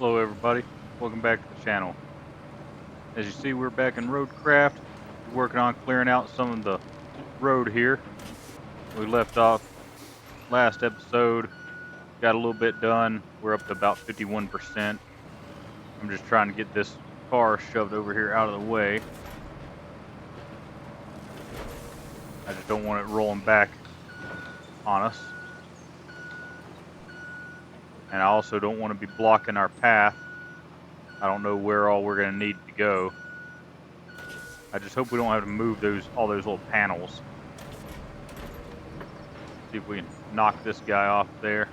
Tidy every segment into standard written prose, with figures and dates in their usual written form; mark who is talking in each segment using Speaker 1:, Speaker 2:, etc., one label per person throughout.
Speaker 1: Hello everybody, welcome back to the channel. As you see, we're back in RoadCraft. We're working on clearing out some of the road here. We left off last episode, got a little bit done. We're up to about 51%. I'm just trying to get this car shoved over here out of the way. I just don't want it rolling back on us. And I also don't want to be blocking our path. I don't know where all we're going to need to go. I just hope we don't have to move all those little panels. See if we can knock this guy off there.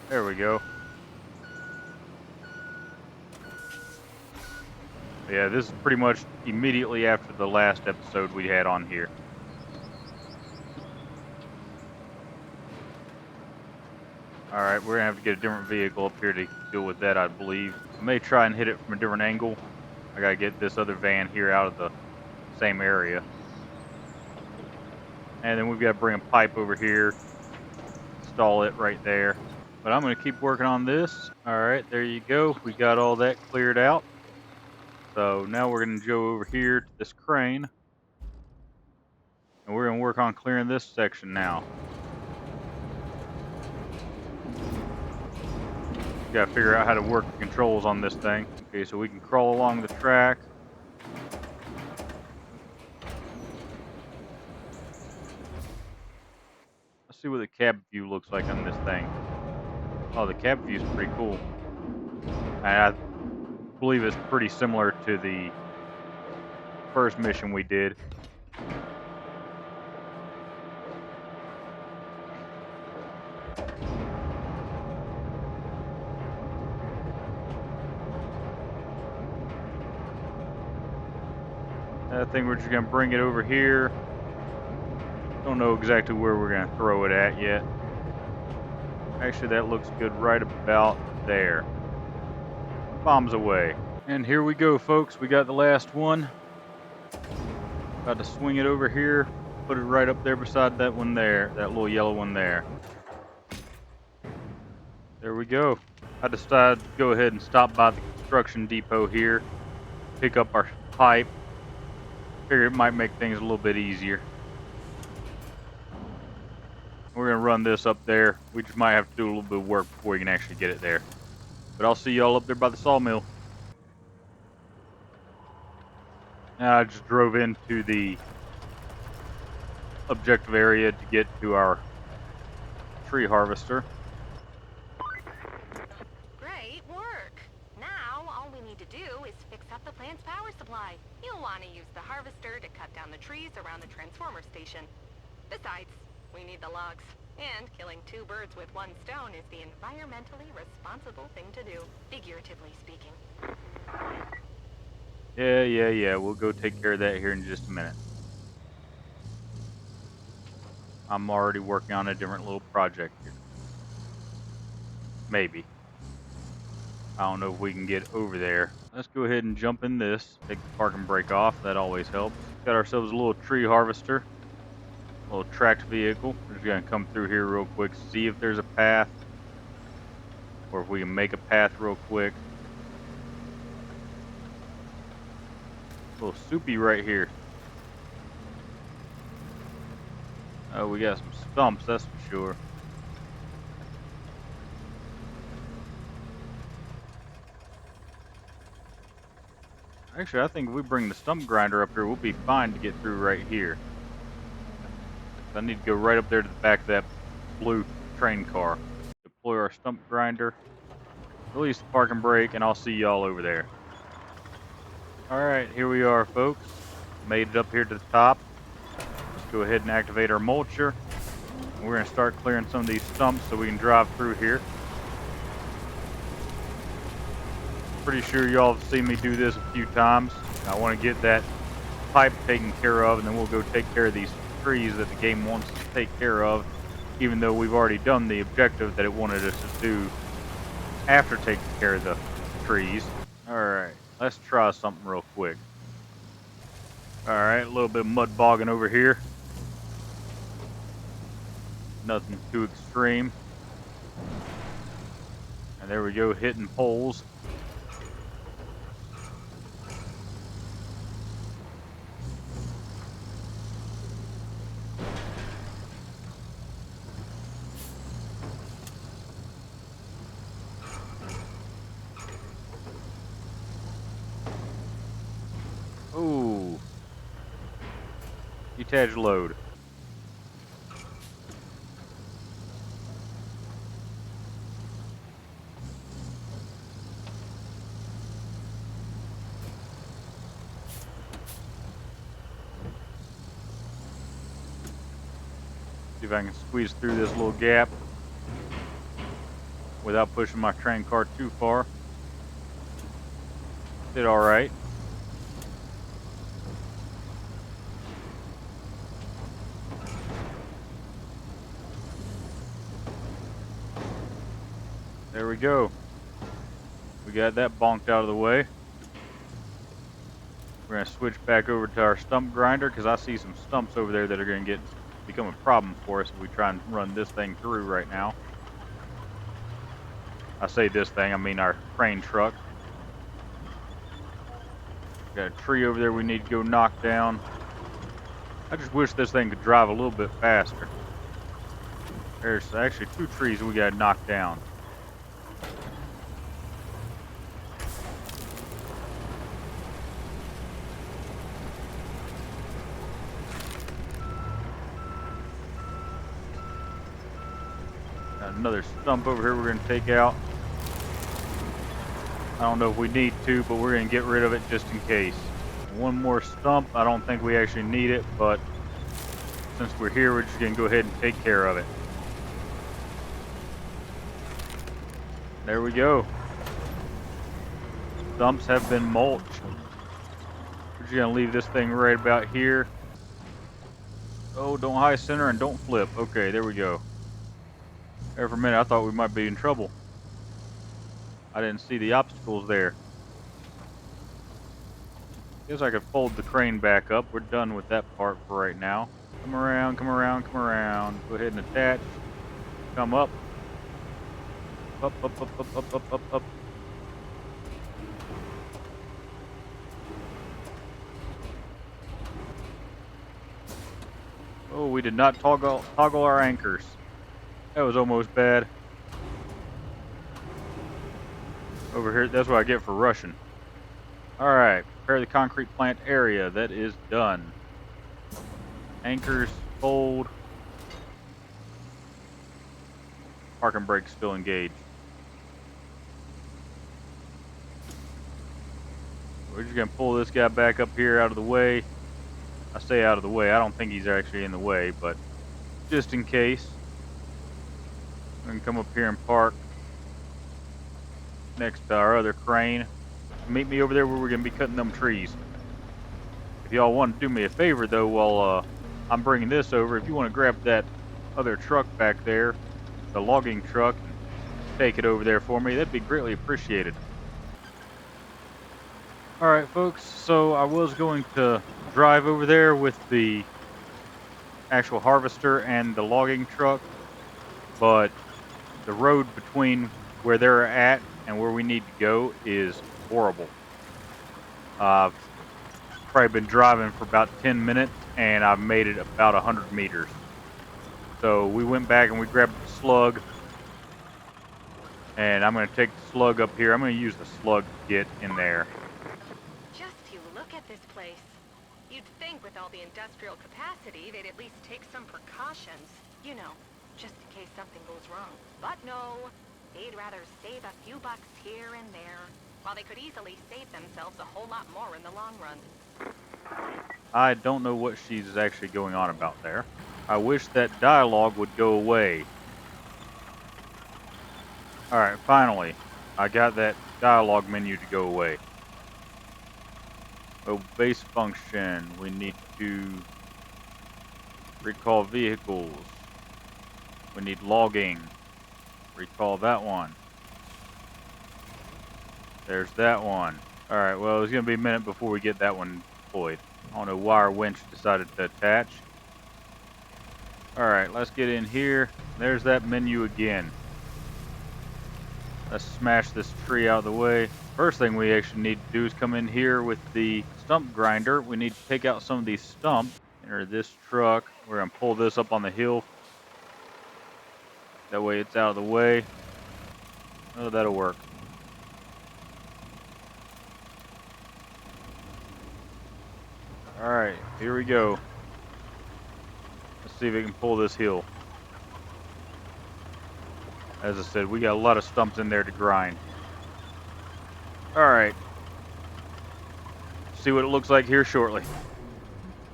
Speaker 1: There we go. Yeah, this is pretty much immediately after the last episode we had on here. Alright, we're gonna have to get a different vehicle up here to deal with that, I believe. I may try and hit it from a different angle. I gotta get this other van here out of the same area. And then we've got to bring a pipe over here, install it right there. But I'm gonna keep working on this. Alright, there you go. We got all that cleared out. So now we're gonna go over here to this crane. And we're gonna work on clearing this section now. Got to figure out how to work the controls on this thing. Okay, so we can crawl along the track. Let's see what the cab view looks like on this thing. Oh, the cab view is pretty cool. And I believe it's pretty similar to the first mission we did. I think we're just going to bring it over here. Don't know exactly where we're going to throw it at yet. Actually, that looks good right about there. Bombs away. And here we go, folks. We got the last one. About to swing it over here. Put it right up there beside that one there. That little yellow one there. There we go. I decided to go ahead and stop by the construction depot here. Pick up our pipe. Figure it might make things a little bit easier. We're going to run this up there. We just might have to do a little bit of work before we can actually get it there. But I'll see y'all up there by the sawmill. Now I just drove into the objective area to get to our tree harvester.
Speaker 2: Great work. Now all we need to do is fix up the plant's power supply. You'll want to use the harvester to cut down the trees around the transformer station. Besides, we need the logs. And killing two birds with one stone is the environmentally responsible thing to do, figuratively speaking.
Speaker 1: Yeah. We'll go take care of that here in just a minute. I'm already working on a different little project here. Maybe. I don't know if we can get over there. Let's go ahead and jump in this. Take the parking brake off. That always helps. Got ourselves a little tree harvester. A little tracked vehicle. We're just going to come through here real quick. See if there's a path. Or if we can make a path real quick. A little soupy right here. Oh, we got some stumps, that's for sure. Actually, I think if we bring the stump grinder up here, we'll be fine to get through right here. I need to go right up there to the back of that blue train car. Deploy our stump grinder. Release the parking brake, and I'll see y'all over there. Alright, here we are, folks. Made it up here to the top. Let's go ahead and activate our mulcher. We're going to start clearing some of these stumps so we can drive through here. Pretty sure y'all have seen me do this a few times. I want to get that pipe taken care of, and then we'll go take care of these trees that the game wants to take care of, even though we've already done the objective that it wanted us to do after taking care of the trees. Alright, let's try something real quick. Alright, a little bit of mud bogging over here. Nothing too extreme. And There we go, hitting poles. Ooh. Detach load. See if I can squeeze through this little gap without pushing my train car too far. Did all right. There we go. We got that bonked out of the way. We're gonna switch back over to our stump grinder because I see some stumps over there that are gonna become a problem for us if we try and run this thing through right now. I say this thing, I mean our crane truck. Got a tree over there we need to go knock down. I just wish this thing could drive a little bit faster. There's actually 2 trees we gotta knock down. Got another stump over here we're gonna take out. I don't know if we need to, but we're gonna get rid of it just in case. One more stump. I don't think we actually need it, but since we're here, we're just gonna go ahead and take care of it. There we go. Stumps have been mulched. We're just gonna leave this thing right about here. Oh, don't high center and don't flip. Okay, there we go. There for a minute, I thought we might be in trouble. I didn't see the obstacles there. Guess I could fold the crane back up. We're done with that part for right now. Come around, come around, come around. Go ahead and attach. Come up. Up, up, up, up, up, up, up, up. Oh, we did not toggle our anchors. That was almost bad. Over here, that's what I get for rushing. Alright, prepare the concrete plant area. That is done. Anchors, fold. Parking brake still engaged. We're just gonna pull this guy back up here out of the way. I say out of the way. I don't think he's actually in the way, but just in case. We can come up here and park next to our other crane. Meet me over there where we're gonna be cutting them trees. If y'all want to do me a favor though, while I'm bringing this over, if you want to grab that other truck back there, the logging truck, and take it over there for me, that'd be greatly appreciated. Alright folks, so I was going to drive over there with the actual harvester and the logging truck, but the road between where they're at and where we need to go is horrible. I've probably been driving for about 10 minutes and I've made it about 100 meters. So we went back and we grabbed the slug, and I'm going to take the slug up here. I'm going to use the slug to get in there.
Speaker 2: Just you look at this place. You'd think with all the industrial capacity, they'd at least take some precautions. You know, just in case something goes wrong. But no, they'd rather save a few bucks here and there, while they could easily save themselves a whole lot more in the long run.
Speaker 1: I don't know what she's actually going on about there. I wish that dialogue would go away. Alright, finally. I got that dialogue menu to go away. Oh, base function. We need to recall vehicles. We need logging. Recall that one. There's that one. Alright, well, it's going to be a minute before we get that one deployed. I don't know why our winch decided to attach. Alright, let's get in here. There's that menu again. Let's smash this tree out of the way. First thing we actually need to do is come in here with the stump grinder. We need to take out some of these stumps. Enter this truck. We're going to pull this up on the hill. That way it's out of the way. Oh, that'll work. Alright, here we go. Let's see if we can pull this hill. As I said, we got a lot of stumps in there to grind. Alright. See what it looks like here shortly.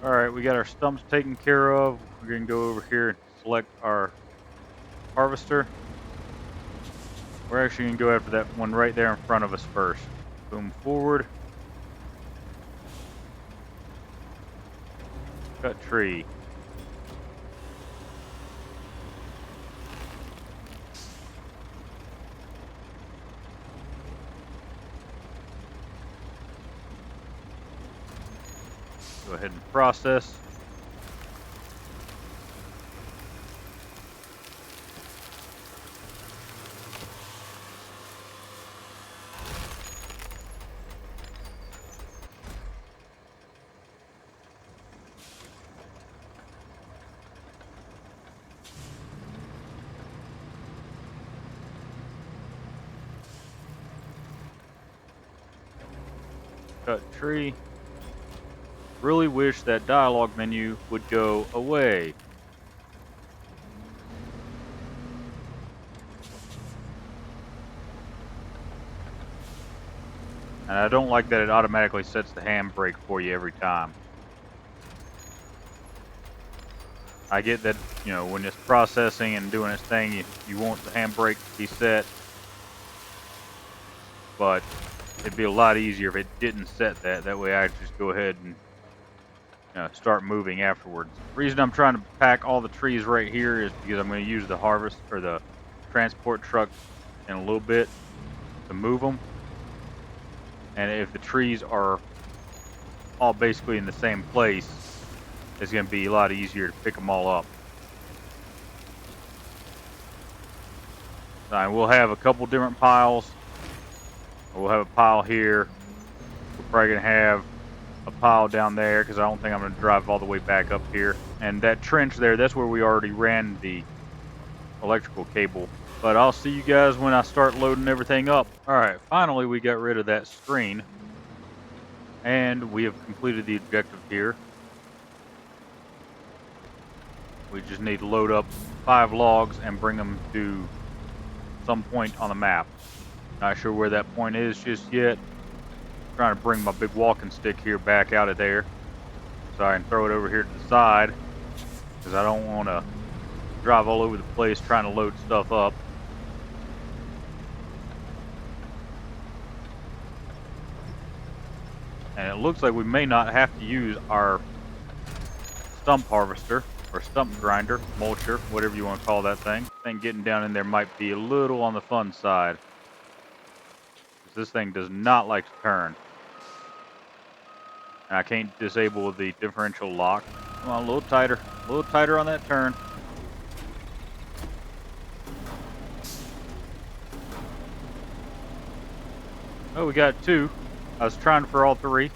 Speaker 1: Alright, we got our stumps taken care of. We're going to go over here and select our harvester. We're actually going to go after that one right there in front of us first. Boom forward. Cut tree. Go ahead and process. Cut tree. Really wish that dialogue menu would go away. And I don't like that it automatically sets the handbrake for you every time. I get that, you know, when it's processing and doing its thing, you want the handbrake to be set. But it'd be a lot easier if it didn't set that. That way I just go ahead and start moving afterwards. The reason I'm trying to pack all the trees right here is because I'm going to use the harvest or the transport truck in a little bit to move them. And if the trees are all basically in the same place, it's going to be a lot easier to pick them all up. We'll have a couple different piles. We'll have a pile here. We're probably going to have a pile down there because I don't think I'm going to drive all the way back up here. And that trench there, that's where we already ran the electrical cable. But I'll see you guys when I start loading everything up. Alright, finally we got rid of that screen. And we have completed the objective here. We just need to load up 5 logs and bring them to some point on the map. Not sure where that point is just yet. Trying to bring my big walking stick here back out of there so I can throw it over here to the side, because I don't want to drive all over the place trying to load stuff up. And it looks like we may not have to use our stump harvester or stump grinder, mulcher, whatever you want to call that thing. I think getting down in there might be a little on the fun side, because this thing does not like to turn. And I can't disable the differential lock. Come on, a little tighter on that turn. Oh, we got 2. I was trying for all 3.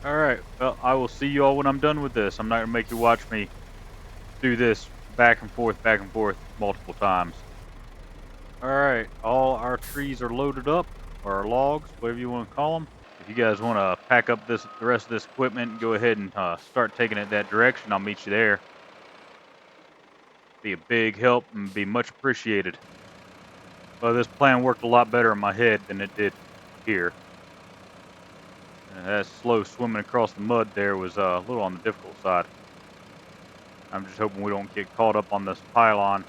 Speaker 1: Alright, well, I will see you all when I'm done with this. I'm not going to make you watch me do this back and forth multiple times. Alright, all our trees are loaded up, or our logs, whatever you want to call them. If you guys want to pack up the rest of this equipment and go ahead and start taking it that direction, I'll meet you there. Be a big help and be much appreciated. Well, this plan worked a lot better in my head than it did here. That slow swimming across the mud there was a little on the difficult side. I'm just hoping we don't get caught up on this pylon.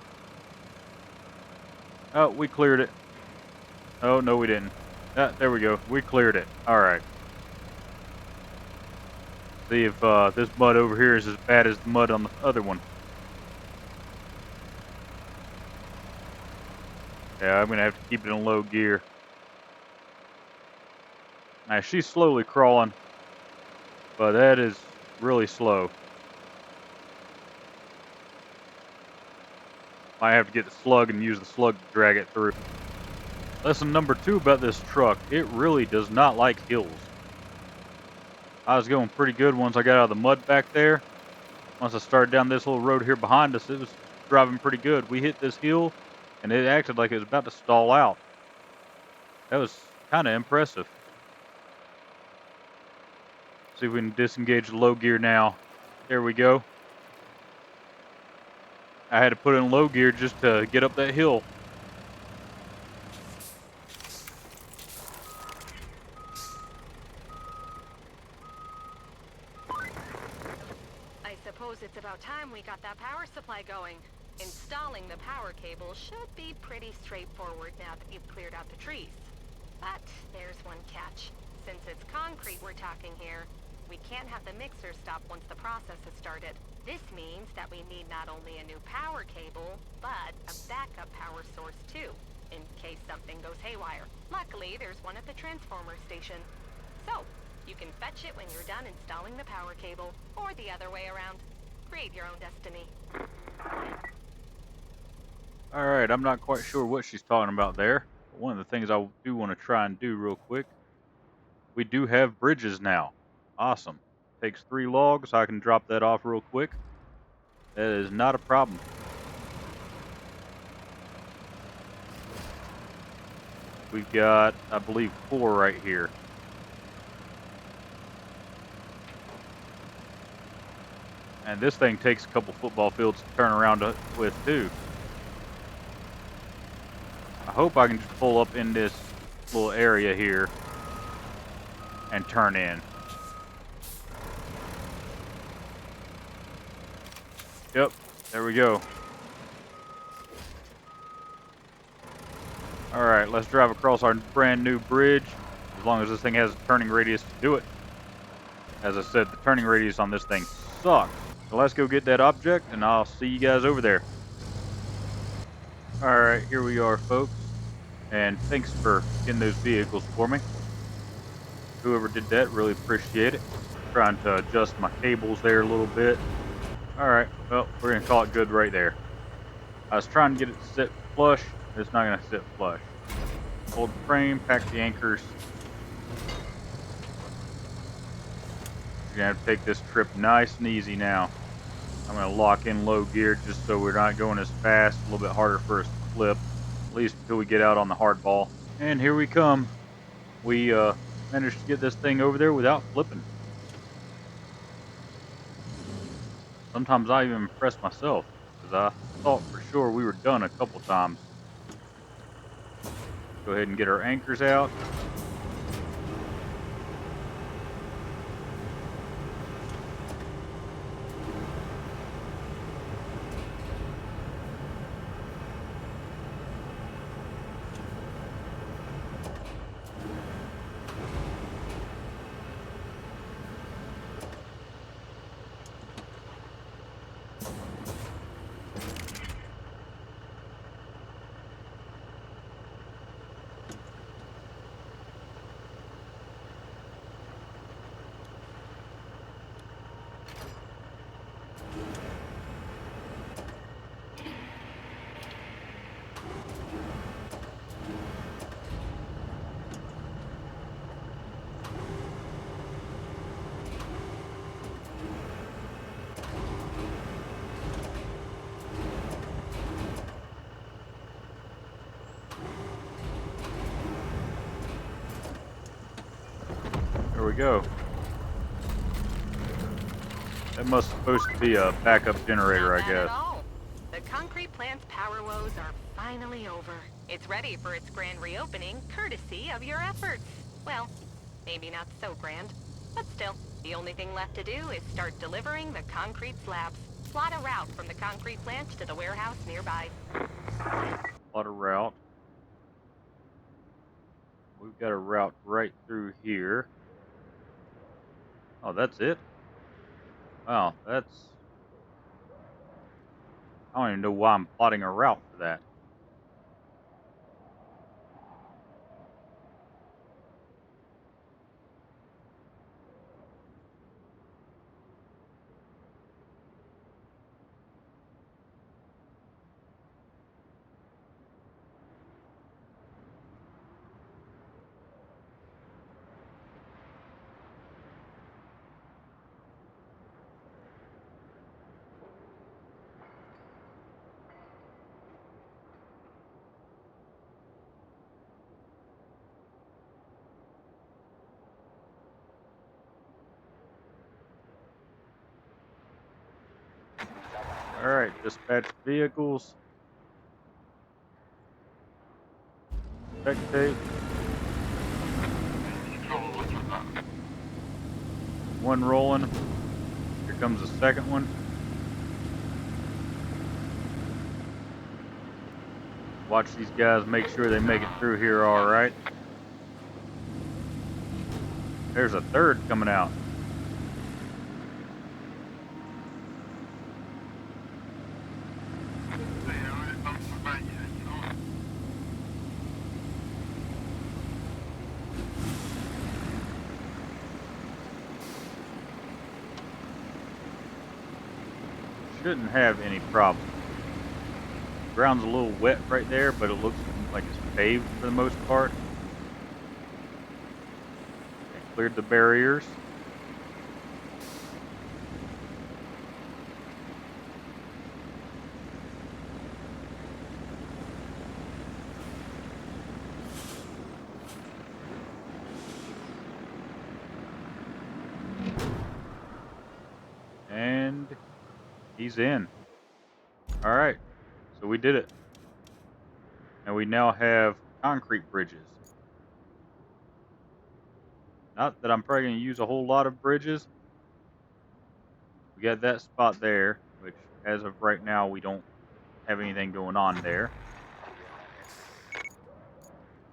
Speaker 1: Oh, we cleared it. Oh, no, we didn't. There we go. We cleared it. All right. See if this mud over here is as bad as the mud on the other one. Yeah, I'm going to have to keep it in low gear. Now, she's slowly crawling, but that is really slow. Might have to get the slug and use the slug to drag it through. Lesson number 2 about this truck, it really does not like hills. I was going pretty good once I got out of the mud back there. Once I started down this little road here behind us, it was driving pretty good. We hit this hill, and it acted like it was about to stall out. That was kind of impressive. See if we can disengage the low gear now. There we go. I had to put it in low gear just to get up that hill.
Speaker 2: I suppose it's about time we got that power supply going. Installing the power cable should be pretty straightforward now that you've cleared out the trees. But there's one catch. Since it's concrete we're talking here, we can't have the mixer stop once the process has started. This means that we need not only a new power cable, but a backup power source too, in case something goes haywire. Luckily, there's one at the transformer station. So, you can fetch it when you're done installing the power cable, or the other way around. Create your own destiny.
Speaker 1: Alright, I'm not quite sure what she's talking about there. But one of the things I do want to try and do real quick, we do have bridges now. Awesome. Takes 3 logs, I can drop that off real quick. That is not a problem. We've got, I believe, 4 right here. And this thing takes a couple football fields to turn around with, too. I hope I can just pull up in this little area here and turn in. Yep, there we go. Alright, let's drive across our brand new bridge, as long as this thing has a turning radius to do it. As I said, the turning radius on this thing sucks. So let's go get that object, and I'll see you guys over there. Alright, here we are, folks. And thanks for getting those vehicles for me. Whoever did that, really appreciate it. Trying to adjust my cables there a little bit. Alright, well, we're going to call it good right there. I was trying to get it to sit flush. It's not going to sit flush. Hold the frame, pack the anchors. You're going to have to take this trip nice and easy now. I'm going to lock in low gear just so we're not going as fast. A little bit harder for us to flip. At least until we get out on the hardball. And here we come. We managed to get this thing over there without flipping. Sometimes I even impress myself, because I thought for sure we were done a couple times. Go ahead and get our anchors out. There we go. That must supposed to be a backup generator, I guess.
Speaker 2: The concrete plant's power woes are finally over. It's ready for its grand reopening, courtesy of your efforts. Well, Maybe not so grand. But still, the only thing left to do is start delivering the concrete slabs. Plot a route from the concrete plant to the warehouse nearby.
Speaker 1: Plot a route. We've got a route right through here. Oh, that's it? Wow, that's... I don't even know why I'm plotting a route for that. Alright, dispatch vehicles. Spectate. One rolling. Here comes the second one. Watch these guys make sure they make it through here alright. There's a third coming out. Shouldn't have any problem. Ground's a little wet right there, but it looks like it's paved for the most part. They cleared the barriers. And he's in. Alright, so we did it. And we now have concrete bridges. Not that I'm probably going to use a whole lot of bridges. We got that spot there, which as of right now, we don't have anything going on there.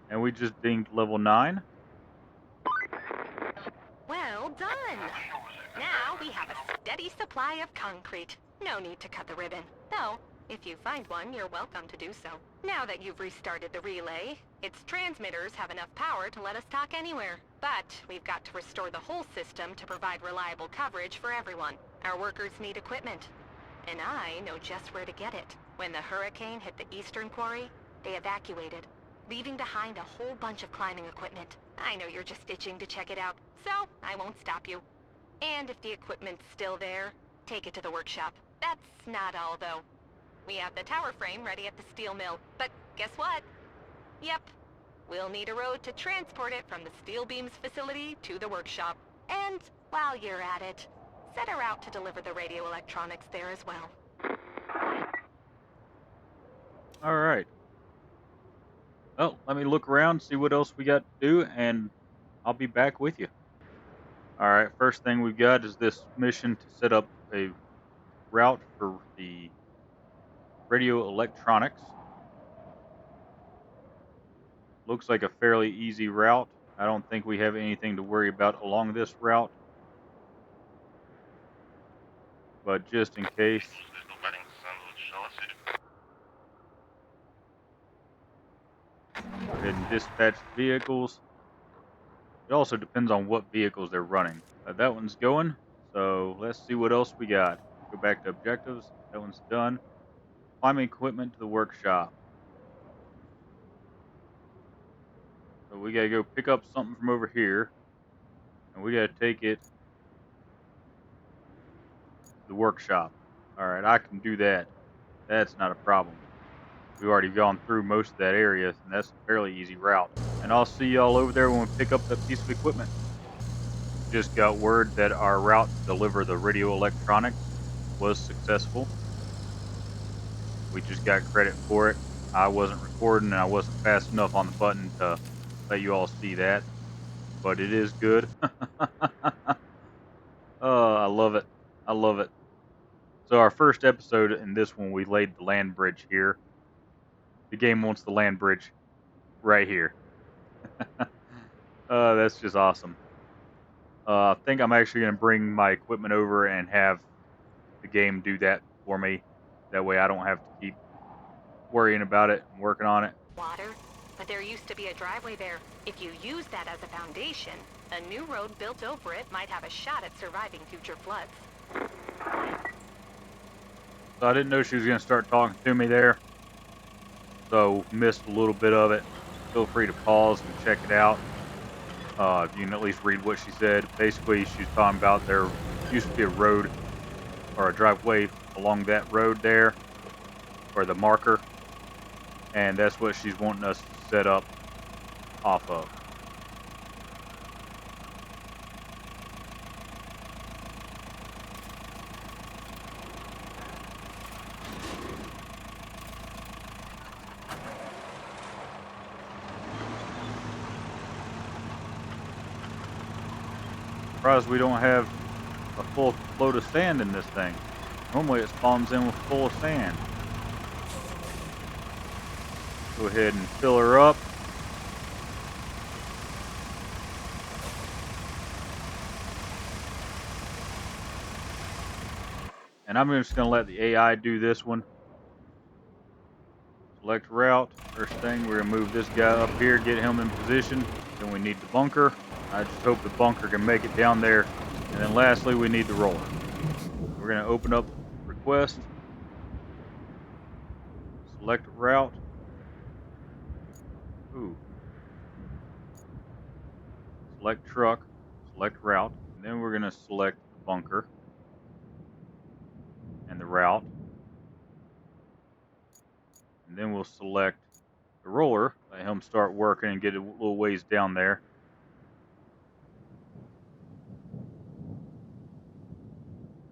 Speaker 1: And we just dinged level 9.
Speaker 2: Well done! Now we have a steady supply of concrete. No need to cut the ribbon. Though, if you find one, you're welcome to do so. Now that you've restarted the relay, its transmitters have enough power to let us talk anywhere. But we've got to restore the whole system to provide reliable coverage for everyone. Our workers need equipment. And I know just where to get it. When the hurricane hit the eastern quarry, they evacuated, leaving behind a whole bunch of climbing equipment. I know you're just itching to check it out, so I won't stop you. And if the equipment's still there, take it to the workshop. That's not all, though. We have the tower frame ready at the steel mill, but guess what? Yep, we'll need a road to transport it from the steel beams facility to the workshop. And while you're at it, set a route to deliver the radio electronics there as well.
Speaker 1: Alright. Well, let me look around, see what else we got to do, and I'll be back with you. Alright, first thing we've got is this mission to set up a route for the radio electronics. Looks like a fairly easy route. I don't think we have anything to worry about along this route. But just in case. Go ahead and dispatch vehicles. It also depends on what vehicles they're running. That one's going, so let's see what else we got. Go back to objectives. That one's done. Climbing equipment to the workshop. So we gotta go pick up something from over here, and we gotta take it to the workshop. Alright, I can do that. That's not a problem. We've already gone through most of that area, and that's a fairly easy route. And I'll see y'all over there when we pick up that piece of equipment. Just got word that our route to deliver the radio electronics was successful. We just got credit for it. I wasn't recording and I wasn't fast enough on the button to let you all see that. but it is good. Oh, I love it. I love it. So our first episode in this one, we laid the land bridge here. The game wants the land bridge right here. That's just awesome. I think I'm actually going to bring my equipment over and have the game do that for me. That way I don't have to keep worrying about it and working on it.
Speaker 2: Water, but there used to be a driveway there. If you use that as a foundation, a new road built over it might have a shot at surviving future floods.
Speaker 1: So I didn't know she was going to start talking to me there. So missed a little bit of it. Feel free to pause and check it out. You can at least read what she said. Basically, she's talking about there used to be a road or a driveway along that road there, or the marker, and that's what she's wanting us to set up off of. Surprised we don't have a full load of sand in this thing. Normally it spawns in with full of sand. Go ahead and fill her up. And I'm just going to let the AI do this one. Select route. First thing, we're going to move this guy up here, get him in position. Then we need the bunker. I just hope the bunker can make it down there. And then lastly, we need the roller. We're going to open up request. Select route. Ooh. Select truck. Select route. And then we're going to select the bunker and the route. And then we'll select the roller. Let him start working and get a little ways down there.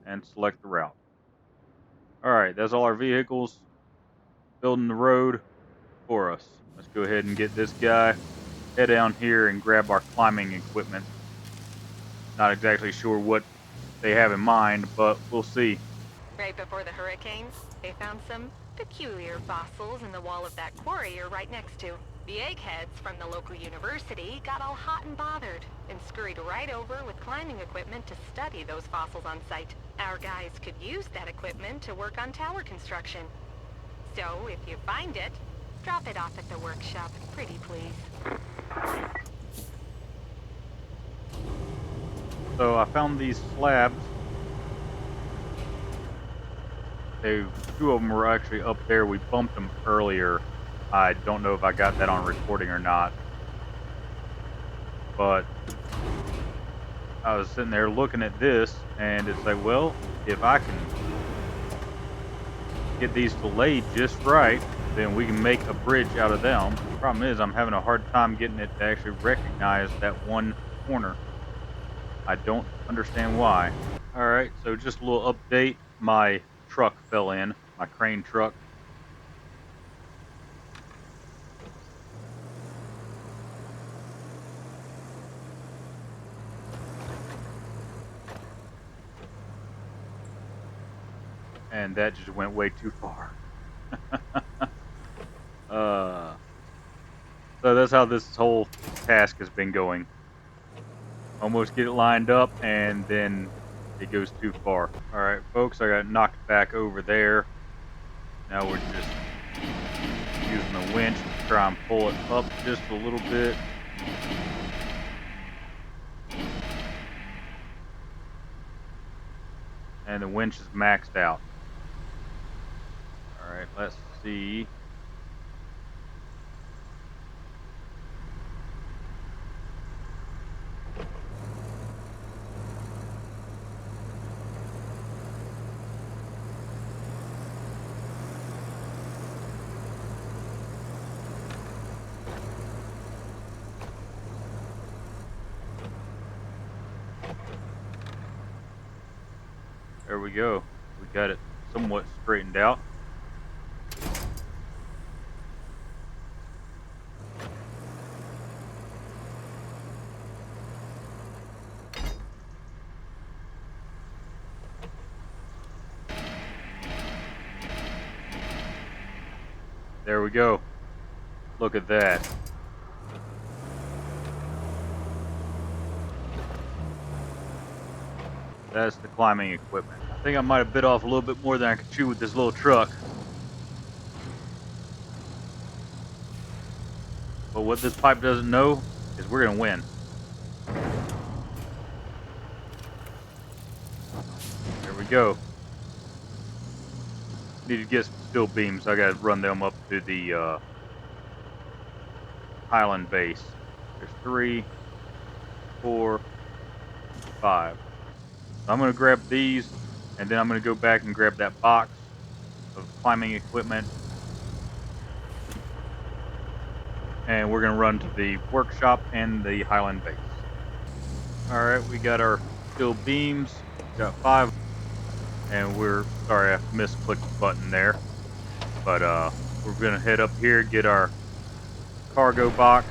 Speaker 1: And select the route. Alright, that's all our vehicles building the road for us. Let's go ahead and get this guy, head down here and grab our climbing equipment. Not exactly sure what they have in mind, but we'll see.
Speaker 2: Right before the hurricane, they found some peculiar fossils in the wall of that quarry you're right next to. The eggheads from the local university got all hot and bothered and scurried right over with climbing equipment to study those fossils on site. Our guys could use that equipment to work on tower construction. So, if you find it, drop it off at the workshop, pretty please.
Speaker 1: So I found these slabs. Two of them were actually up there. We bumped them earlier. I don't know if I got that on recording or not. But I was sitting there looking at this, and it's like, well, if I can get these to lay just right, then we can make a bridge out of them. The problem is I'm having a hard time getting it to actually recognize that one corner. I don't understand why. Alright, so just a little update. My truck fell in, my crane truck. And that just went way too far. So that's how this whole task has been going. Almost get it lined up, and then it goes too far. Alright, folks, I got knocked back over there. Now we're just using the winch to try and pull it up just a little bit. And the winch is maxed out. Alright, let's see. There we go. We got it somewhat straightened out. There we go. Look at that. That's the climbing equipment. I think I might have bit off a little bit more than I could chew with this little truck. But what this pipe doesn't know is we're going to win. There we go. Need to get some steel beams. I got to run them up to the Highland base. There's 3, 4, 5. So I'm going to grab these, and then I'm going to go back and grab that box of climbing equipment. And we're going to run to the workshop and the Highland base. Alright, we got our steel beams. Got 5. And sorry, I misclicked the button there. But we're going to head up here, get our cargo box.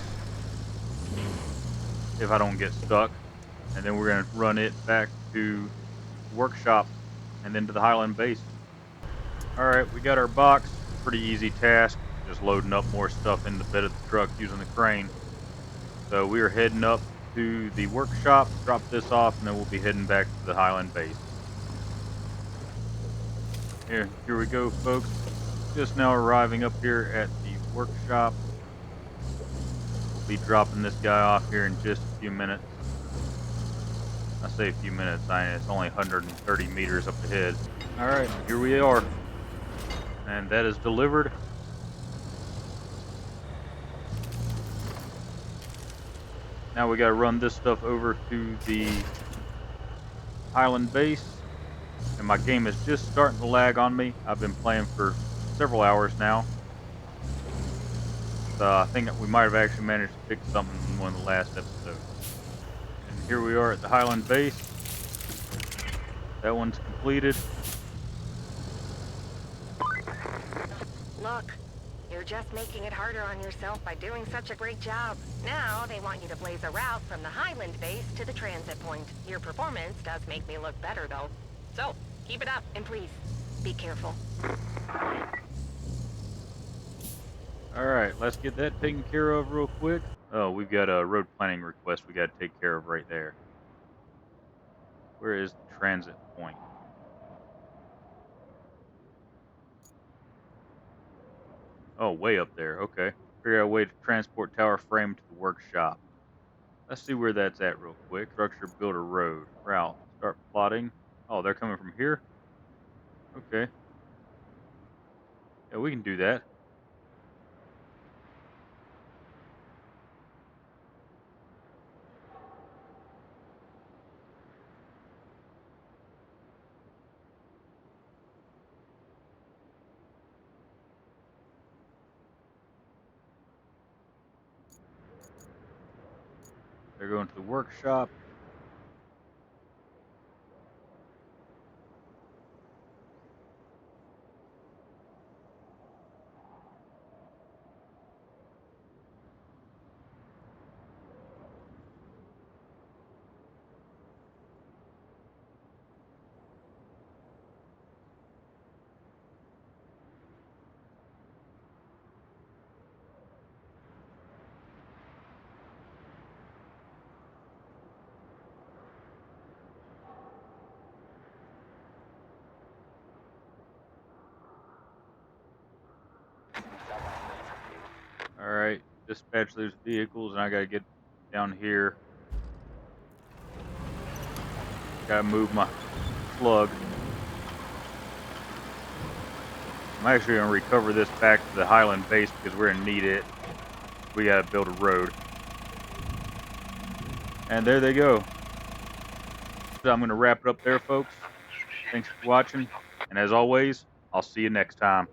Speaker 1: If I don't get stuck. And then we're going to run it back to the workshop and then to the Highland base. Alright, we got our box. Pretty easy task. Just loading up more stuff in the bed of the truck using the crane. So we are heading up to the workshop, drop this off, and then we'll be heading back to the Highland base. Here we go, folks. Just now arriving up here at the workshop. We'll be dropping this guy off here in just a few minutes. I say a few minutes, it's only 130 meters up ahead. Alright, here we are. And that is delivered. Now we gotta run this stuff over to the Highland base. And my game is just starting to lag on me. I've been playing for several hours now. So I think we might have actually managed to fix something in one of the last episodes. And here we are at the Highland base. That one's completed.
Speaker 2: Look, you're just making it harder on yourself by doing such a great job. Now they want you to blaze a route from the Highland base to the transit point. Your performance does make me look better, though. So, keep it up, and please, be careful.
Speaker 1: Alright, let's get that taken care of real quick. Oh, we've got a road planning request we got to take care of right there. Where is the transit point? Oh, way up there. Okay. Figure out a way to transport tower frame to the workshop. Let's see where that's at real quick. Structure, build a road. Route. Start plotting. Oh, they're coming from here? Okay. Yeah, we can do that. They're going to the workshop. Alright, dispatch those vehicles, and I gotta get down here. Gotta move my slug. I'm actually gonna recover this back to the Highland base because we're gonna need it. We gotta build a road. And there they go. So I'm gonna wrap it up there, folks. Thanks for watching, and as always, I'll see you next time.